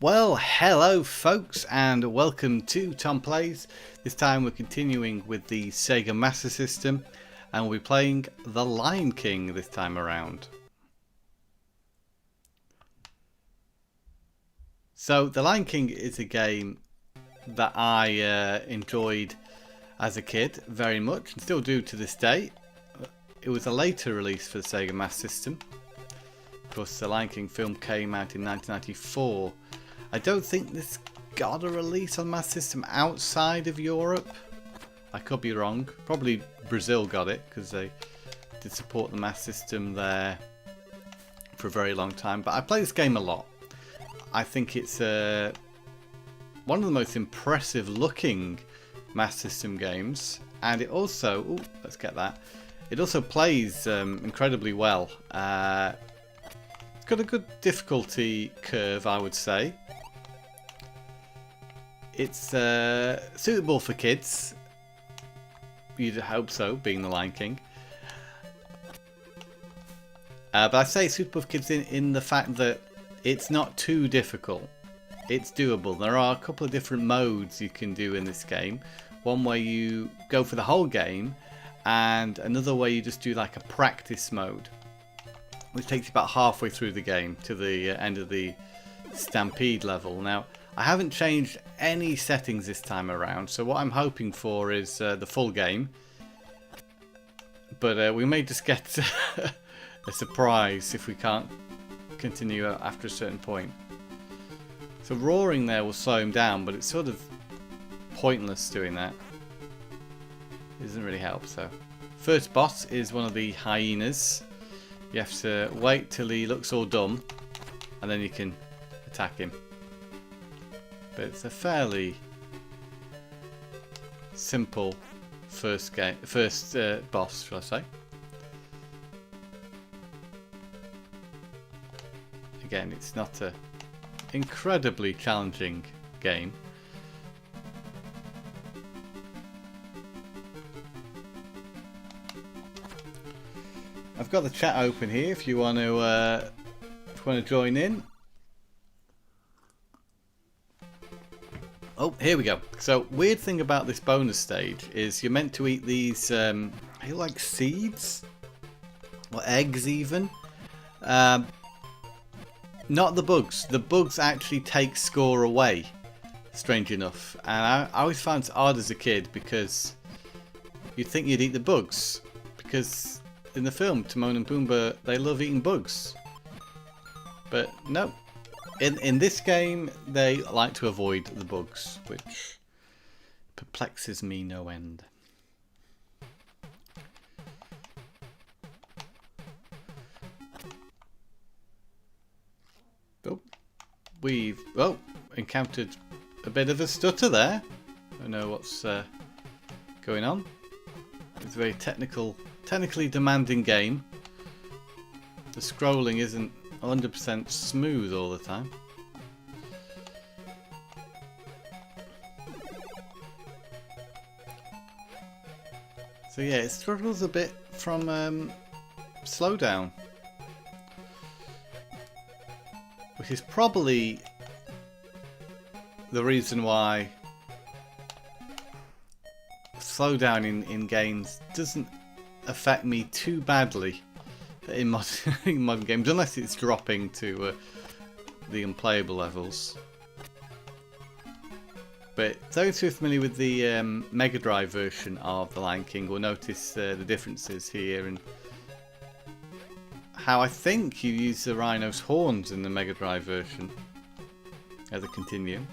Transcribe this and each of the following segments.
Well, hello folks and welcome to Tom Plays. This time we're continuing with the Sega Master System and we'll be playing The Lion King this time around. So The Lion King is a game that I enjoyed as a kid very much and still do to this day. It was a later release for the Sega Master System. Of course, the Lion King film came out in 1994. I don't think this got a release on Master System outside of Europe. I could be wrong. Probably Brazil got it because they did support the Master System there for a very long time. But I play this game a lot. I think it's one of the most impressive looking Master System games. And it also, ooh, let's get that. It also plays incredibly well. It's got a good difficulty curve, I would say. It's suitable for kids. You'd hope so, being the Lion King. But I say suitable for kids in the fact that it's not too difficult. It's doable. There are a couple of different modes you can do in this game. One where you go for the whole game, and another way you just do like a practice mode, which takes you about halfway through the game to the end of the Stampede level. Now, I haven't changed any settings this time around, so what I'm hoping for is the full game. But we may just get a surprise if we can't continue after a certain point. So roaring there will slow him down, but it's sort of pointless doing that. It doesn't really help. So, first boss is one of the hyenas. You have to wait till he looks all dumb, and then you can attack him. But it's a fairly simple first boss, shall I say? Again, it's not an incredibly challenging game. I've got the chat open here if you want to join in. Oh, here we go. So, weird thing about this bonus stage is you're meant to eat these, are you like seeds? Or eggs even? Not the bugs. The bugs actually take score away, strange enough. And I always found it odd as a kid because you'd think you'd eat the bugs. Because in the film, Timon and Pumbaa, they love eating bugs. But no. In this game, they like to avoid the bugs, which perplexes me no end. Oh, we've encountered a bit of a stutter there. I don't know what's going on. It's a very technically demanding game. The scrolling isn't 100% smooth all the time. So yeah, it struggles a bit from slowdown, which is probably the reason why slowdown in games doesn't affect me too badly in modern games, unless it's dropping to the unplayable levels. But those who are familiar with the Mega Drive version of The Lion King will notice the differences here and how I think you use the rhino's horns in the Mega Drive version as a continuum.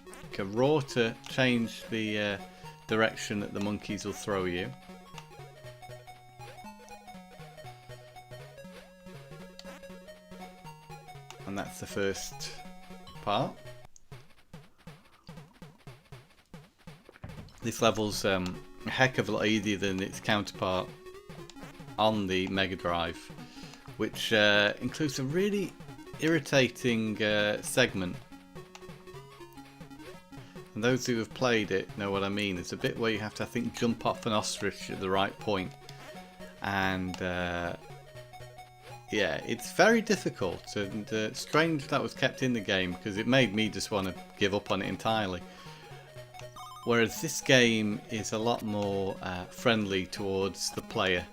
You can roar to change the direction that the monkeys will throw you. And that's the first part. This level's a heck of a lot easier than its counterpart on the Mega Drive, which includes a really irritating segment. And those who have played it know what I mean. It's a bit where you have to, I think, jump off an ostrich at the right point and Yeah, it's very difficult, and strange that was kept in the game because it made me just want to give up on it entirely. Whereas this game is a lot more friendly towards the player.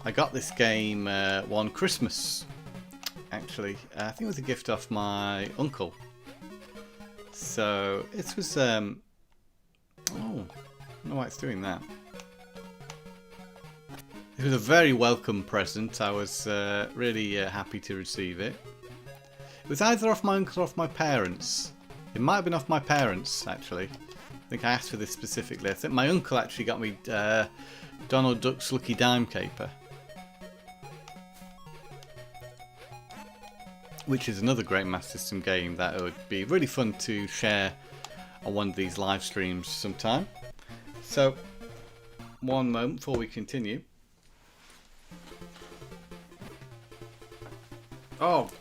I got this game one Christmas, actually. I think it was a gift off my uncle. So it was, oh, I don't know why it's doing that. It was a very welcome present. I was really happy to receive it. It was either off my uncle or off my parents. It might have been off my parents, actually. I think I asked for this specifically. I think my uncle actually got me Donald Duck's Lucky Dime Caper, which is another great Master System game that would be really fun to share on one of these live streams sometime. So, one moment before we continue. Oh,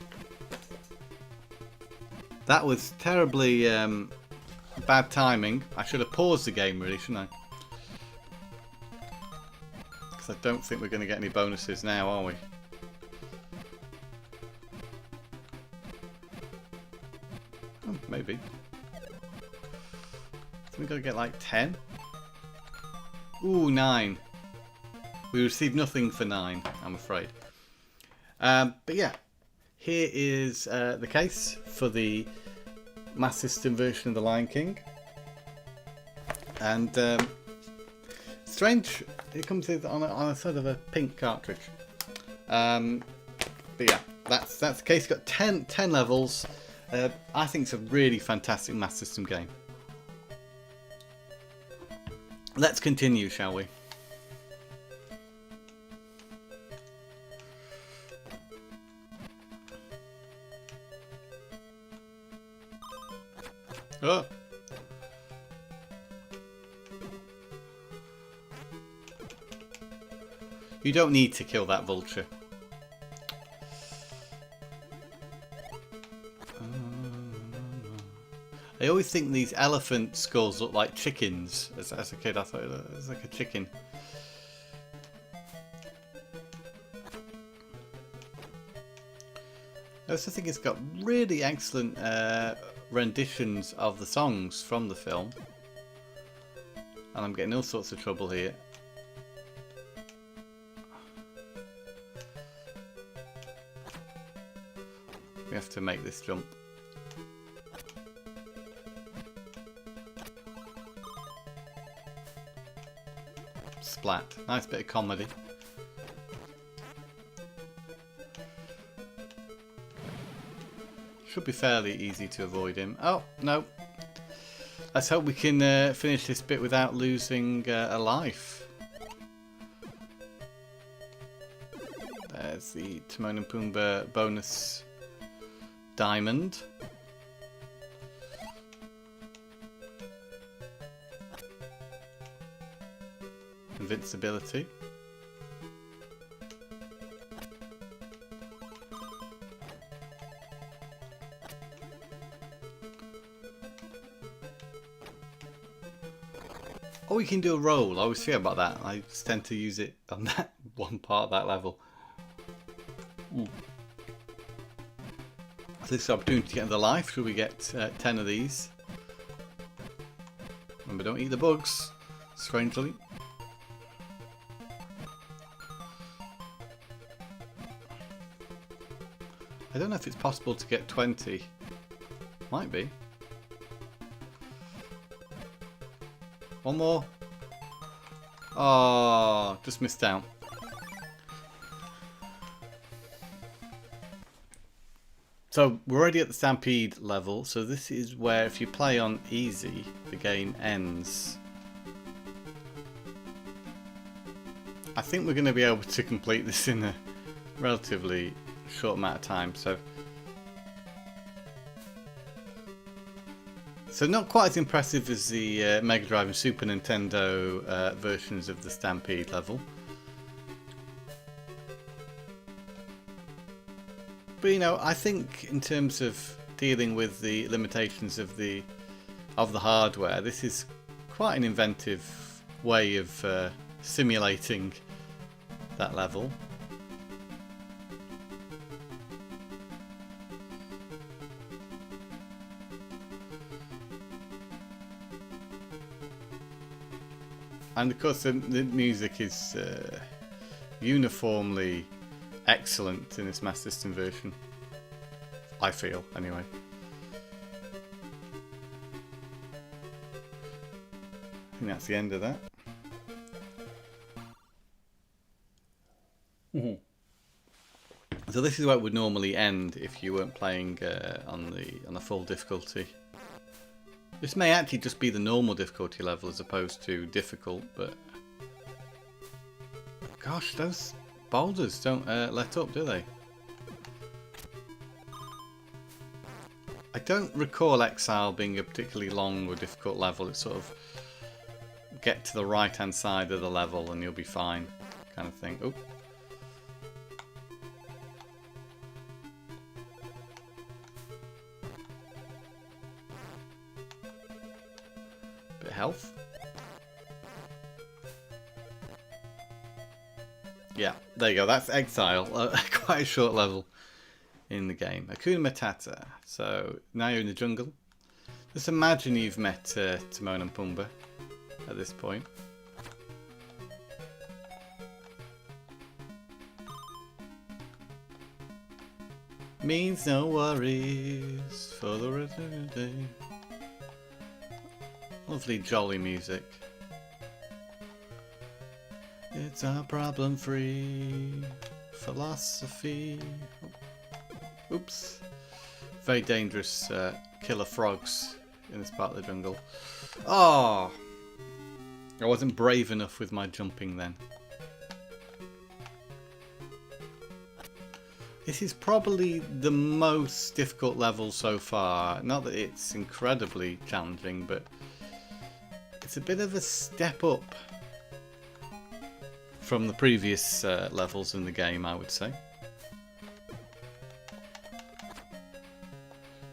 that was terribly bad timing. I should have paused the game, really, shouldn't I? Because I don't think we're going to get any bonuses now, are we? Oh, maybe. So we've got to get like 10. Ooh, 9. We received nothing for 9, I'm afraid. But yeah. Here is the case for the Master System version of The Lion King. And strange, it comes with on a sort of a pink cartridge. But yeah, that's the case. It's got 10 levels. I think it's a really fantastic Master System game. Let's continue, shall we? Oh. You don't need to kill that vulture. I always think these elephant skulls look like chickens. As a kid, I thought it was like a chicken. I also think it's got really excellent renditions of the songs from the film, and I'm getting all sorts of trouble here. We have to make this jump. Splat. Nice bit of comedy. Should be fairly easy to avoid him. Oh, no. Let's hope we can finish this bit without losing a life. There's the Timon and Pumbaa bonus diamond. Invincibility. Oh, you can do a roll. I always forget about that. I just tend to use it on that one part of that level. Ooh. So this is the opportunity to get another life. Should we get 10 of these? Remember, don't eat the bugs, strangely. I don't know if it's possible to get 20. Might be. One more. Oh, just missed out. So we're already at the Stampede level, so this is where if you play on easy, the game ends. I think we're going to be able to complete this in a relatively short amount of time, so not quite as impressive as the Mega Drive and Super Nintendo versions of the Stampede level. But you know, I think in terms of dealing with the limitations of the hardware, this is quite an inventive way of simulating that level. And of course the music is uniformly excellent in this Master System version. I feel, anyway. I think that's the end of that. So this is where it would normally end if you weren't playing on the full difficulty. This may actually just be the normal difficulty level as opposed to difficult, but gosh, those boulders don't let up, do they? I don't recall Exile being a particularly long or difficult level. It's sort of get to the right hand side of the level and you'll be fine kind of thing. Oh. Bit of health. Yeah, there you go. That's Exile. Quite a short level in the game. Hakuna Matata. So now you're in the jungle. Just imagine you've met Timon and Pumbaa at this point. Means no worries for the rest of the day. Lovely jolly music. It's our problem-free philosophy. Oops. Very dangerous killer frogs in this part of the jungle. Oh! I wasn't brave enough with my jumping then. This is probably the most difficult level so far. Not that it's incredibly challenging, but it's a bit of a step up from the previous levels in the game, I would say.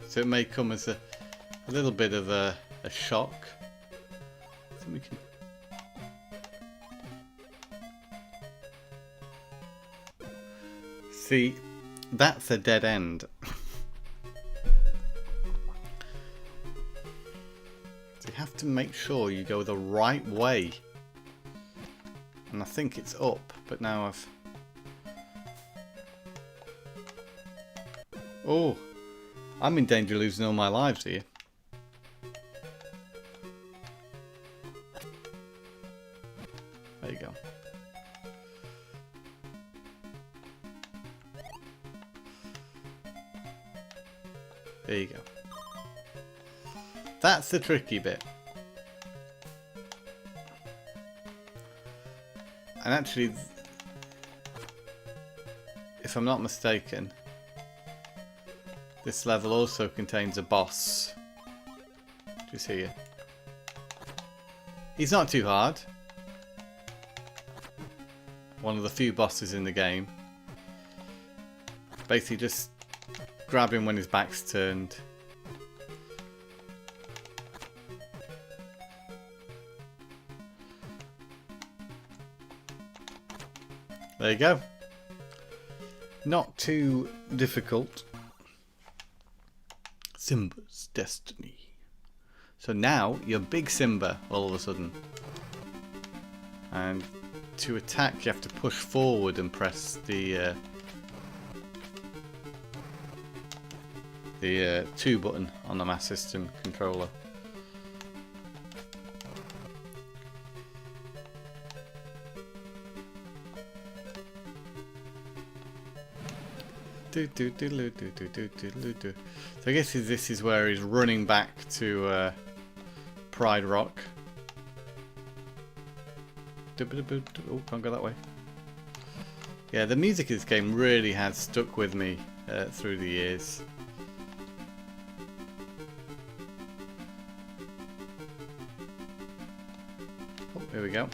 So it may come as a little bit of a shock. So we can... See, that's a dead end. So you have to make sure you go the right way. And I think it's up, but now I've... Oh! I'm in danger of losing all my lives here. There you go. There you go. That's the tricky bit. And actually, if I'm not mistaken, this level also contains a boss. Just here. He's not too hard. One of the few bosses in the game. Basically just grab him when his back's turned. There you go. Not too difficult. Simba's destiny. So now you're Big Simba all of a sudden. And to attack you have to push forward and press the 2 button on the Master System controller. So I guess this is where he's running back to Pride Rock. Oh, can't go that way. Yeah, the music of this game really has stuck with me through the years. Oh, here we go.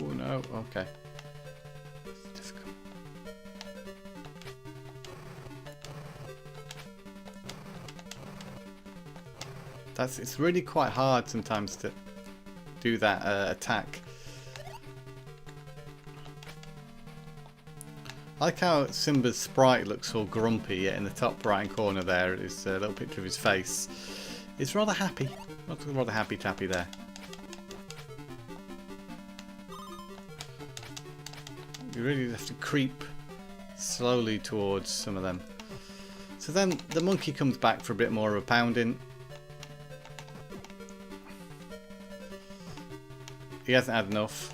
Oh no, okay. It's difficult. It's really quite hard sometimes to do that attack. I like how Simba's sprite looks all grumpy, yet in the top right hand corner there is a little picture of his face. It's rather happy. Rather happy tappy there. You really have to creep slowly towards some of them. So then the monkey comes back for a bit more of a pounding. He hasn't had enough.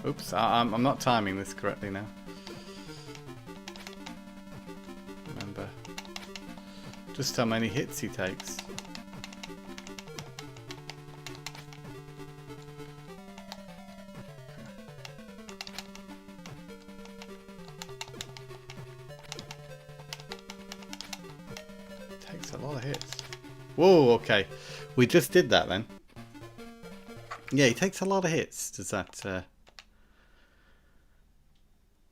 Oops, I'm not timing this correctly now. Remember just how many hits he takes. Takes a lot of hits. Whoa, okay. We just did that then. Yeah, he takes a lot of hits, does that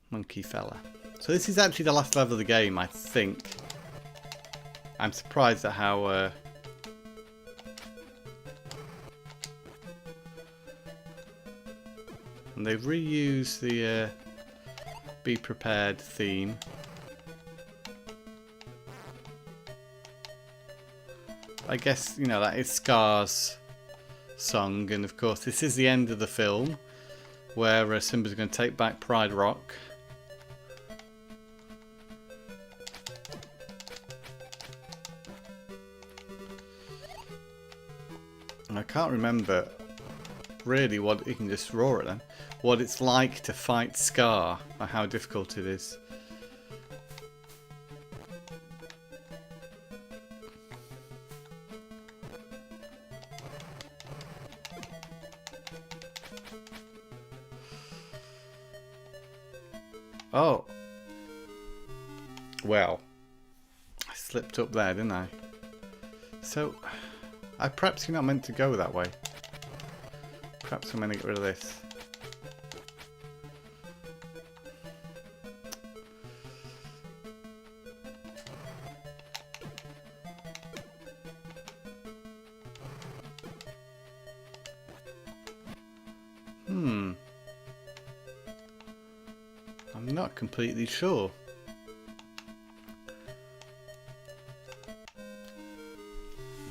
monkey fella. So this is actually the last level of the game, I think. I'm surprised at how and they've reused the Be Prepared theme. I guess, you know, that is Scar's song, and of course this is the end of the film where Simba's going to take back Pride Rock. I can't remember really what, you can just roar it then, what it's like to fight Scar, or how difficult it is. Oh. Well. I slipped up there, didn't I? So, perhaps you're not meant to go that way. Perhaps I'm going to get rid of this. I'm not completely sure.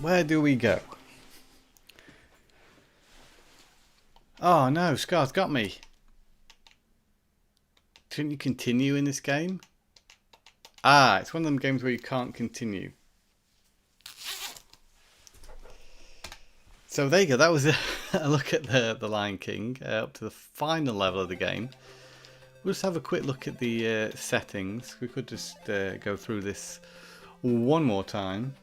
Where do we go? Oh no, Scar's got me. Shouldn't you continue in this game? Ah, it's one of them games where you can't continue. So there you go, that was a look at the Lion King, up to the final level of the game. We'll just have a quick look at the settings. We could just go through this one more time.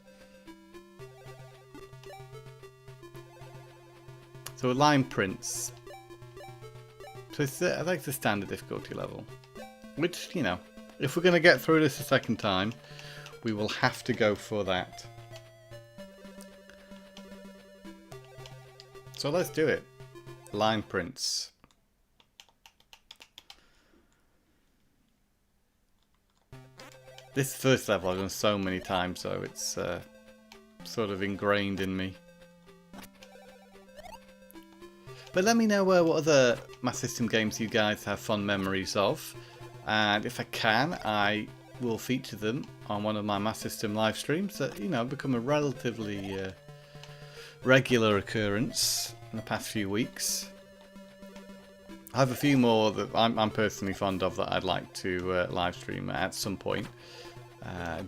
So Line Prints. So it's I think it's the standard difficulty level. Which, you know, if we're going to get through this a second time, we will have to go for that. So let's do it. Line Prints. This first level I've done so many times, so it's sort of ingrained in me. But let me know what other Master System games you guys have fond memories of, and if I can, I will feature them on one of my Master System live streams that, you know, become a relatively regular occurrence in the past few weeks. I have a few more that I'm personally fond of that I'd like to live stream at some point.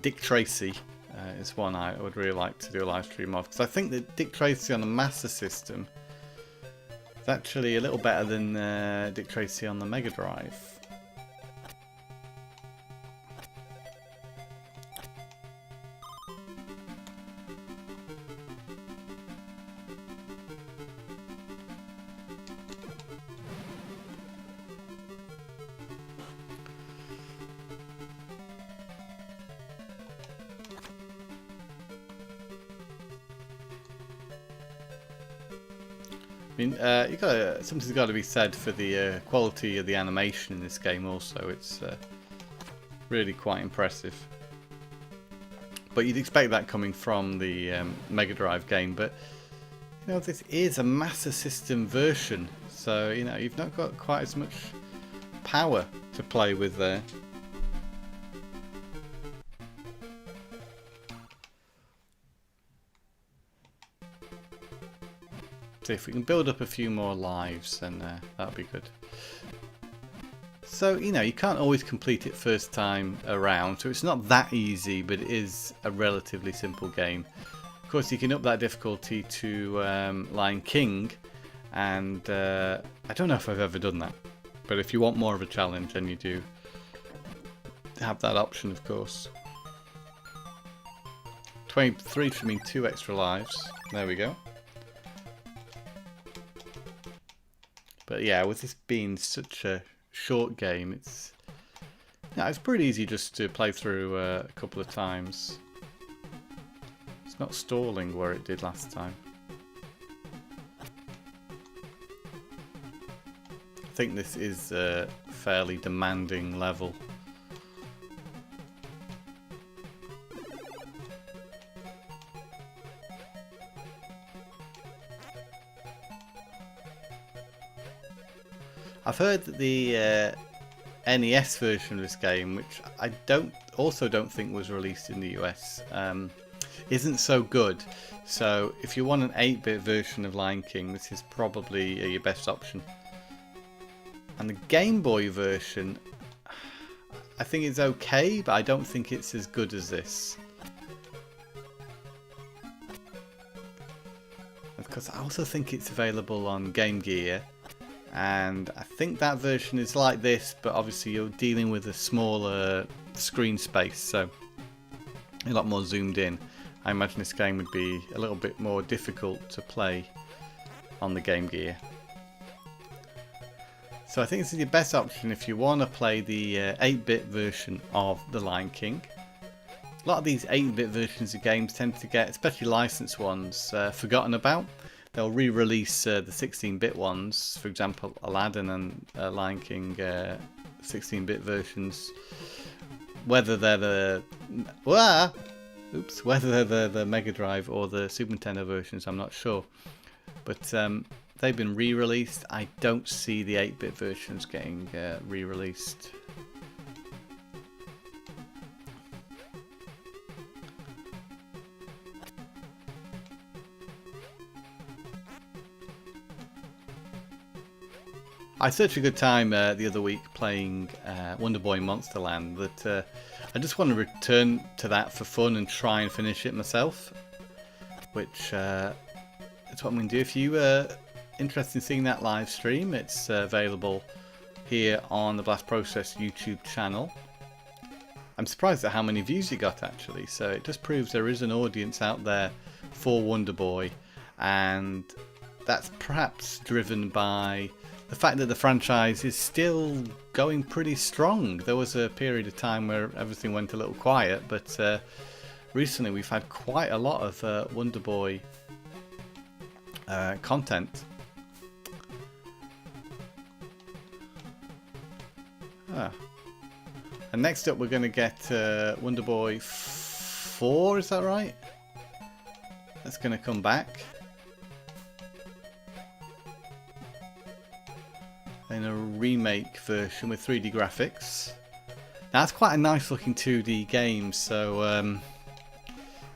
Dick Tracy is one I would really like to do a live stream of, because I think that Dick Tracy on the Master System is actually a little better than Dick Tracy on the Mega Drive. I mean, something's got to be said for the quality of the animation in this game. Also, it's really quite impressive. But you'd expect that coming from the Mega Drive game. But you know, this is a Master System version, so you know you've not got quite as much power to play with there. So if we can build up a few more lives, then that'll be good. So, you know, you can't always complete it first time around, so it's not that easy, but it is a relatively simple game. Of course, you can up that difficulty to Lion King, and I don't know if I've ever done that, but if you want more of a challenge, then you do have that option, of course. 23 should mean 2 extra lives. There we go. But yeah, with this being such a short game, it's pretty easy just to play through a couple of times. It's not stalling where it did last time. I think this is a fairly demanding level. I've heard that the NES version of this game, which I also don't think was released in the US, isn't so good. So if you want an 8-bit version of Lion King, this is probably your best option. And the Game Boy version, I think it's okay, but I don't think it's as good as this. Of course, I also think it's available on Game Gear. And I think that version is like this, but obviously you're dealing with a smaller screen space, so a lot more zoomed in. I imagine this game would be a little bit more difficult to play on the Game Gear. So I think this is your best option if you want to play the 8-bit version of The Lion King. A lot of these 8-bit versions of games tend to get, especially licensed ones, forgotten about. They'll re-release the 16-bit ones, for example Aladdin and Lion King 16-bit versions. Whether they're the Mega Drive or the Super Nintendo versions, I'm not sure. But they've been re-released. I don't see the 8-bit versions getting re-released. I had such a good time the other week playing Wonder Boy Monster Land that I just want to return to that for fun and try and finish it myself, which is what I'm going to do. If you are interested in seeing that live stream, it's available here on the Blast Process YouTube channel. I'm surprised at how many views it got actually, so it just proves there is an audience out there for Wonder Boy, and that's perhaps driven by the fact that the franchise is still going pretty strong. There was a period of time where everything went a little quiet, but recently we've had quite a lot of Wonder Boy content. And next up we're going to get Wonder Boy 4, is that right? That's going to come back. In a remake version with 3D graphics. Now that's quite a nice looking 2D game, so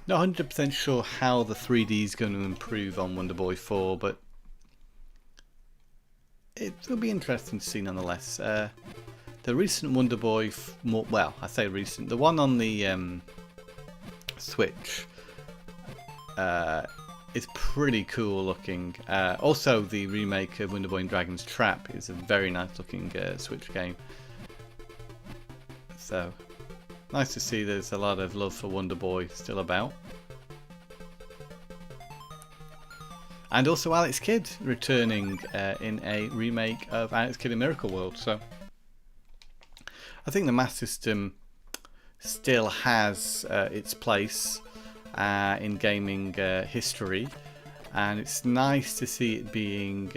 not 100% sure how the 3D is going to improve on Wonder Boy 4, but it will be interesting to see nonetheless. The recent Wonder Boy, well, I say recent, the one on the Switch is pretty cool looking. Also, the remake of Wonder Boy and Dragon's Trap is a very nice looking Switch game. So, nice to see there's a lot of love for Wonder Boy still about. And also Alex Kidd returning in a remake of Alex Kidd in Miracle World. So, I think the Master System still has its place in gaming history, and it's nice to see it being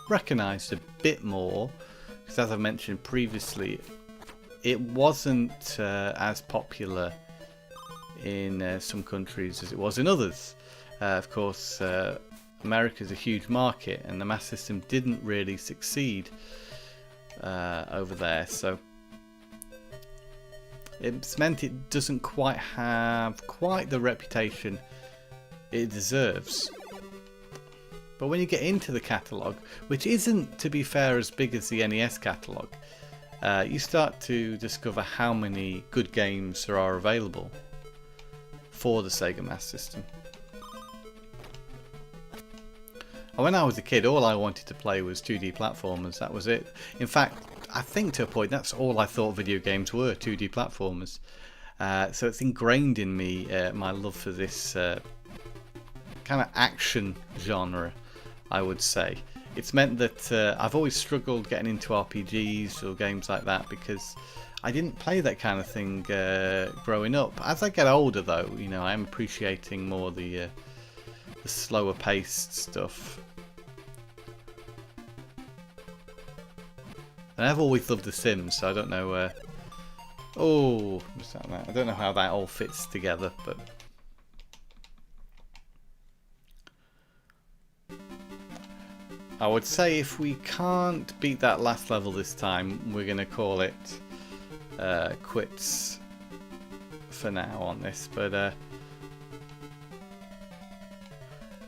recognised a bit more, because as I mentioned previously, it wasn't as popular in some countries as it was in others. Of course, America's a huge market, and the Master System didn't really succeed over there, so it's meant it doesn't quite have the reputation it deserves. But when you get into the catalogue, which isn't, to be fair, as big as the NES catalogue, you start to discover how many good games there are available for the Sega Master System. And when I was a kid, all I wanted to play was 2D platformers. That was it. In fact, I think to a point that's all I thought video games were, 2D platformers. So it's ingrained in me, my love for this kind of action genre, I would say. It's meant that I've always struggled getting into RPGs or games like that because I didn't play that kind of thing growing up. As I get older, though, you know, I'm appreciating more the slower paced stuff. And I've always loved The Sims, so I don't know. Oh, I don't know how that all fits together, but. I would say if we can't beat that last level this time, we're going to call it quits for now on this. But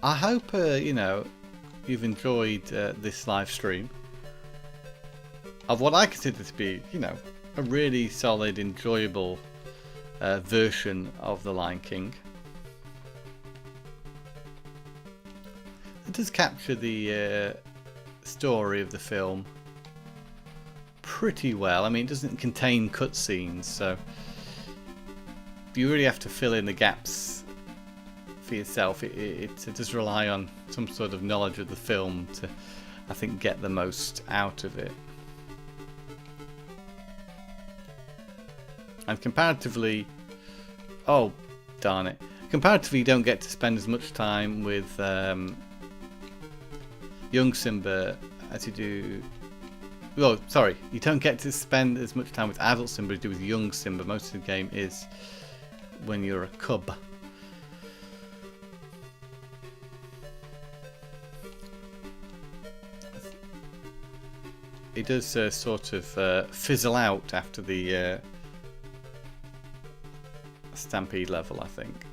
I hope you know, you've enjoyed this live stream of what I consider to be, you know, a really solid, enjoyable version of The Lion King. It does capture the story of the film pretty well. I mean, it doesn't contain cutscenes, so you really have to fill in the gaps for yourself. It does rely on some sort of knowledge of the film to, I think, get the most out of it. And comparatively, oh darn it, comparatively you don't get to spend as much time with young Simba as you do. Well, sorry, you don't get to spend as much time with adult Simba as you do with young Simba. Most of the game is when you're a cub. It does sort of fizzle out after the Stampede level, I think.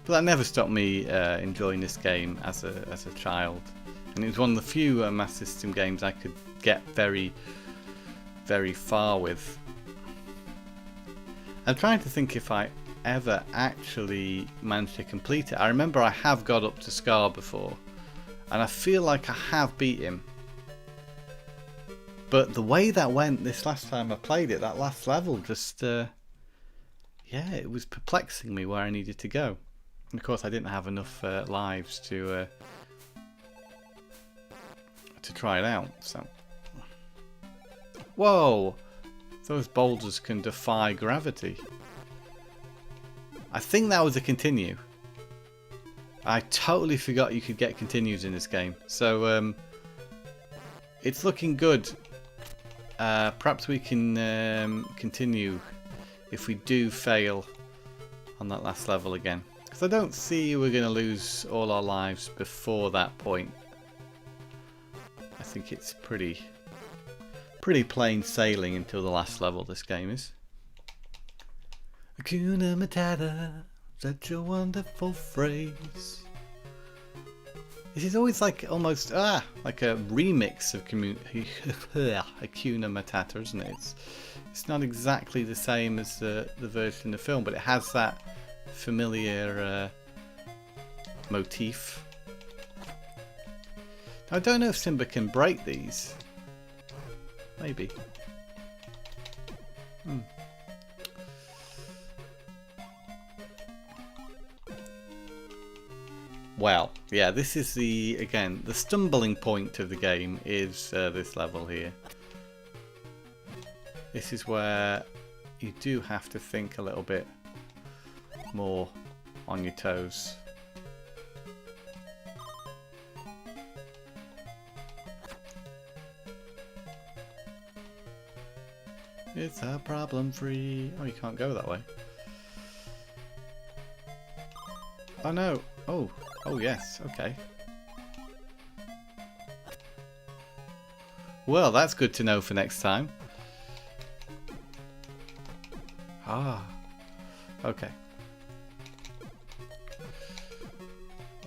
But that never stopped me enjoying this game as a child, and it was one of the few Master System games I could get very, very far with. I'm trying to think if I ever actually managed to complete it. I remember I have got up to Scar before, and I feel like I have beat him. But the way that went this last time I played it, that last level, just yeah, it was perplexing me where I needed to go. And of course, I didn't have enough lives to try it out. So, whoa! Those boulders can defy gravity. I think that was a continue. I totally forgot you could get continues in this game. So it's looking good. Perhaps we can continue if we do fail on that last level again. Because I don't see we're going to lose all our lives before that point. I think it's pretty plain sailing until the last level this game is. Hakuna Matata, such a wonderful phrase. This is always like almost like a remix of Hakuna Matata, isn't it? It's not exactly the same as the version in the film, but it has that familiar motif. I don't know if Simba can break these. Maybe. Well, yeah, this is the stumbling point of the game is this level here. This is where, you do have to think a little bit more on your toes. It's a problem-free... Oh, you can't go that way. Oh no! Oh! Oh yes, okay. Well, that's good to know for next time. Ah. Okay.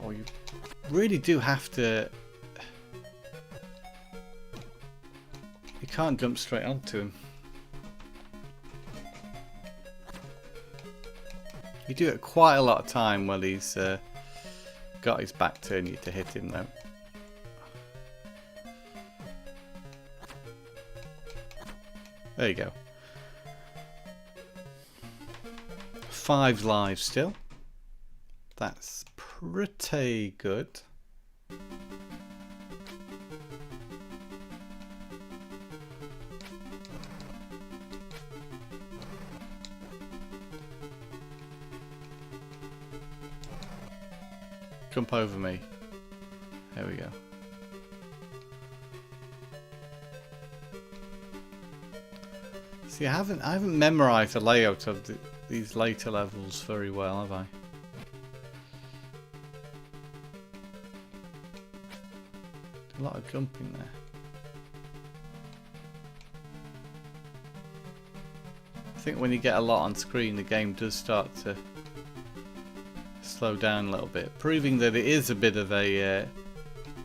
Oh, you really do have to... You can't jump straight onto him. You do it quite a lot of time while he's got his back turned you to hit him though. There you go. 5 lives still. That's pretty good. Jump over me. There we go. See, I haven't memorized the layout of these later levels very well, have I? A lot of jumping there. I think when you get a lot on screen, the game does start to slow down a little bit, proving that it is a bit of a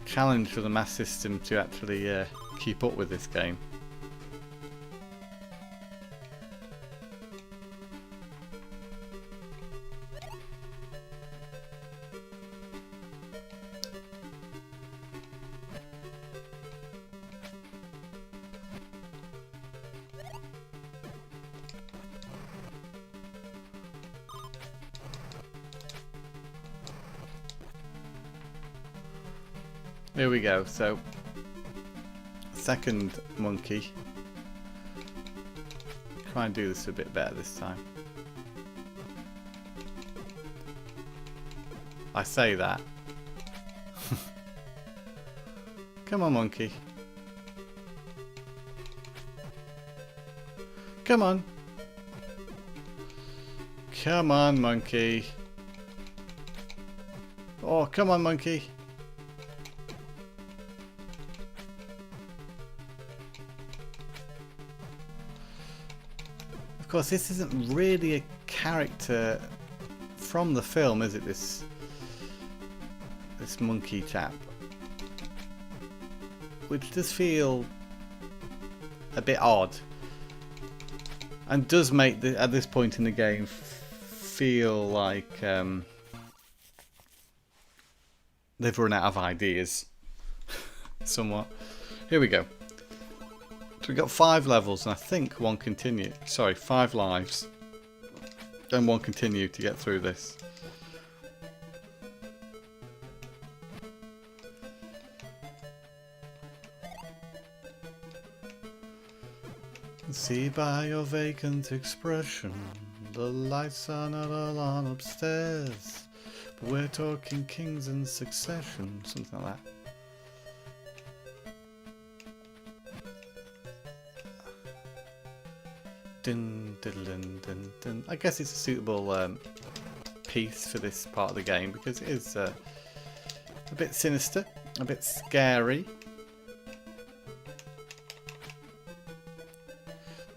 challenge for the Master System to actually keep up with this game. Here we go, so second monkey. Try and do this a bit better this time. I say that. Come on, monkey. Come on. Come on, monkey. Oh, come on, monkey. Of course, this isn't really a character from the film, is it? This monkey chap, which does feel a bit odd, and does make at this point in the game feel like they've run out of ideas, somewhat. Here we go. So we've got 5 levels, and I think 1 continue. Sorry, 5 lives. Then 1 continue to get through this. See by your vacant expression, the lights are not all on upstairs, but we're talking kings in succession, something like that. Dun, dun, dun, dun, dun. I guess it's a suitable piece for this part of the game because it is a bit sinister, a bit scary.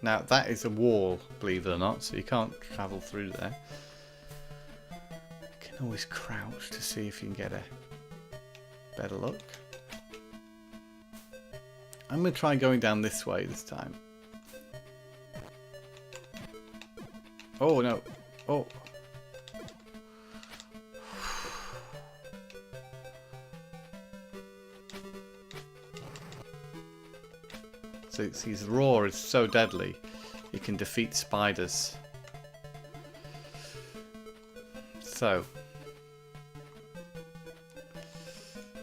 Now that is a wall, believe it or not, so you can't travel through there. You can always crouch to see if you can get a better look. I'm going to try going down this way this time. Oh no. Oh. So his roar is so deadly, it can defeat spiders. So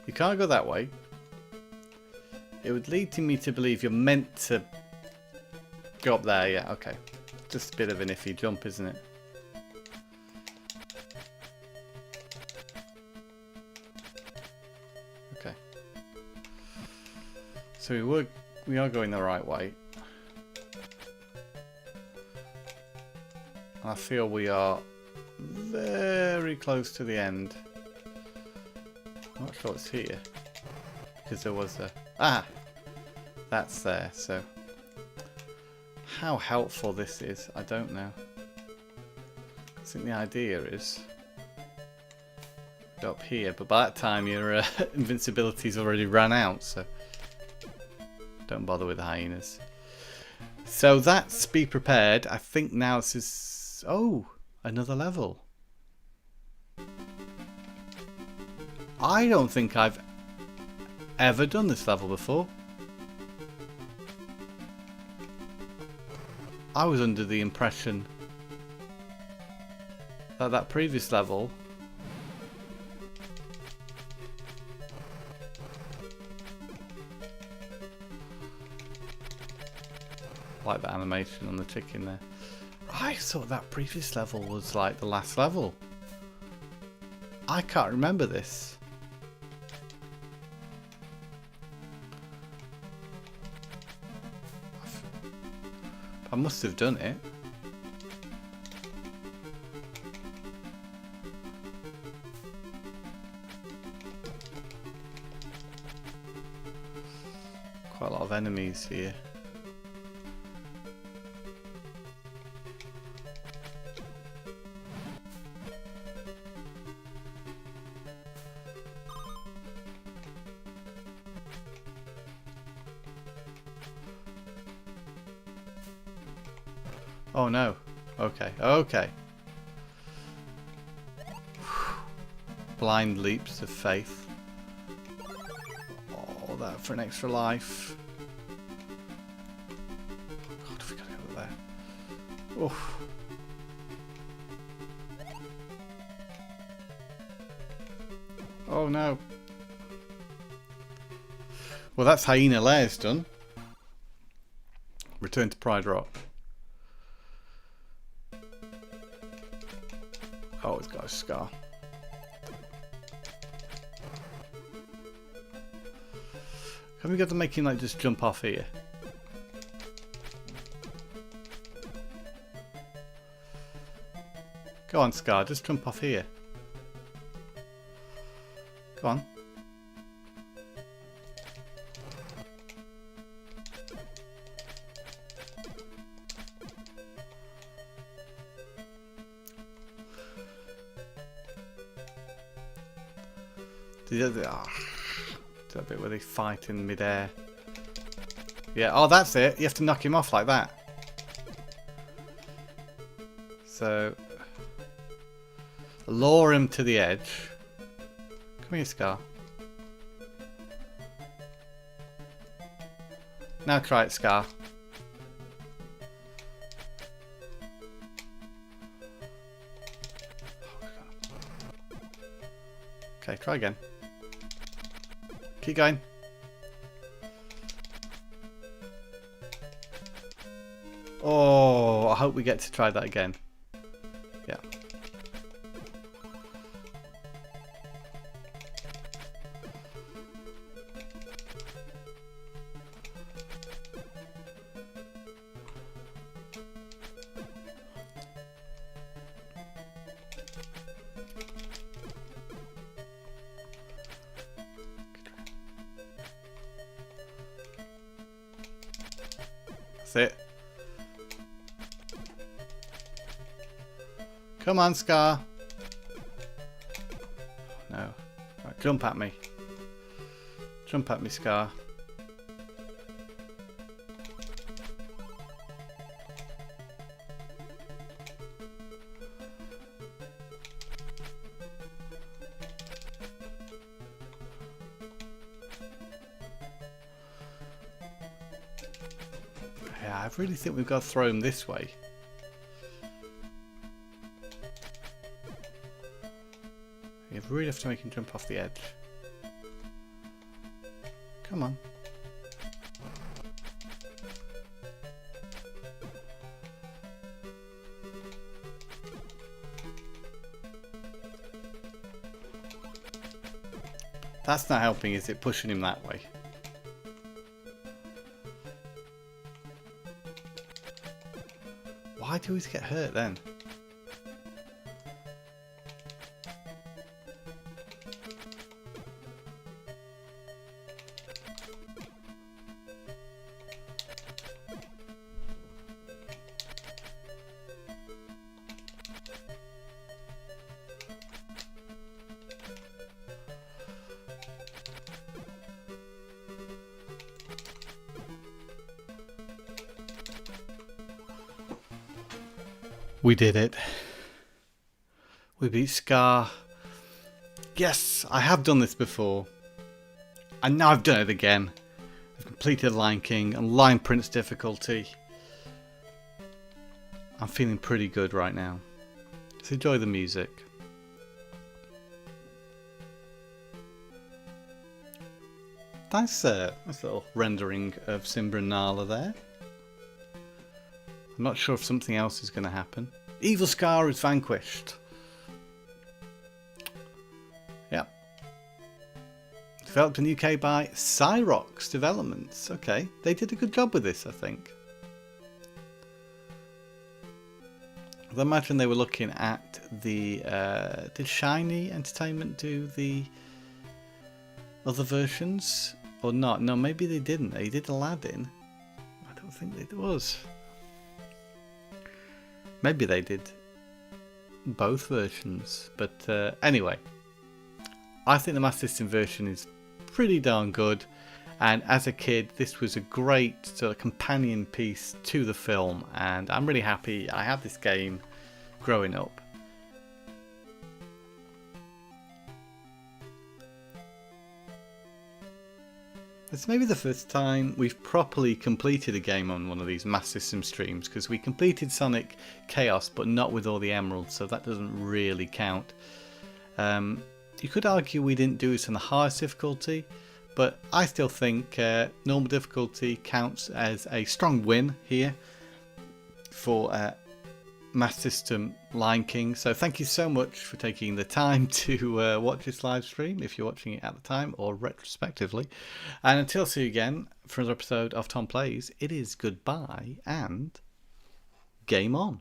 you can't go that way. It would lead me to believe you're meant to go up there. Yeah, okay. just a bit of an iffy jump, isn't it? Okay. So we are going the right way. I feel we are very close to the end. I'm not sure it's here. Because there was a... Ah! That's there, so... How helpful this is, I don't know. I think the idea is... Go up here, but by that time your invincibility's already run out, so... Don't bother with the hyenas. So that's be prepared. I think now this is... Oh! Another level. I don't think I've ever done this level before. I was under the impression that that previous level like the animation on the chicken there. I thought that previous level was like the last level. I can't remember this. I must have done it. Quite a lot of enemies here. Oh no. Okay, okay. Blind leaps of faith. Oh, that for an extra life. God, we gotta go there. Oof. Oh no. Well, that's Hyena Lairs done. Return to Pride Rock. Oh, it's got a scar. Can we get to make him like just jump off here? Go on, Scar, just jump off here. Go on. That bit where they fight in midair. Yeah, oh that's it. You have to knock him off like that. So lure him to the edge. Come here, Scar. Now try it, Scar. Okay, try again. Keep going. Oh, I hope we get to try that again. Yeah. That's it. Come on, Scar. No. Right, jump at me. Jump at me, Scar. Yeah, I really think we've got to throw him this way. You really have to make him jump off the edge. Come on. That's not helping, is it? Pushing him that way. Why do we always get hurt then? We did it. We beat Scar. Yes, I have done this before. And now I've done it again. I've completed Lion King and Lion Prince difficulty. I'm feeling pretty good right now. Let's enjoy the music. Nice little rendering of Simba and Nala there. I'm not sure if something else is going to happen. Evil Scar is vanquished. Yeah. Developed in the UK by Cyrox Developments. Okay, they did a good job with this, I think. I imagine they were looking at the... did Shiny Entertainment do the other versions? Or not? No, maybe they didn't. They did Aladdin. I don't think it was. Maybe they did both versions, but anyway, I think the Master System version is pretty darn good, and as a kid this was a great sort of companion piece to the film, and I'm really happy I had this game growing up. It's maybe the first time we've properly completed a game on one of these Master System streams, because we completed Sonic Chaos but not with all the emeralds, so that doesn't really count. You could argue we didn't do this on the hardest difficulty, but I still think normal difficulty counts as a strong win here for Master System Lion King. So thank you so much for taking the time to watch this live stream, if you're watching it at the time or retrospectively. And until I see you again for another episode of Tom Plays, it is goodbye and game on.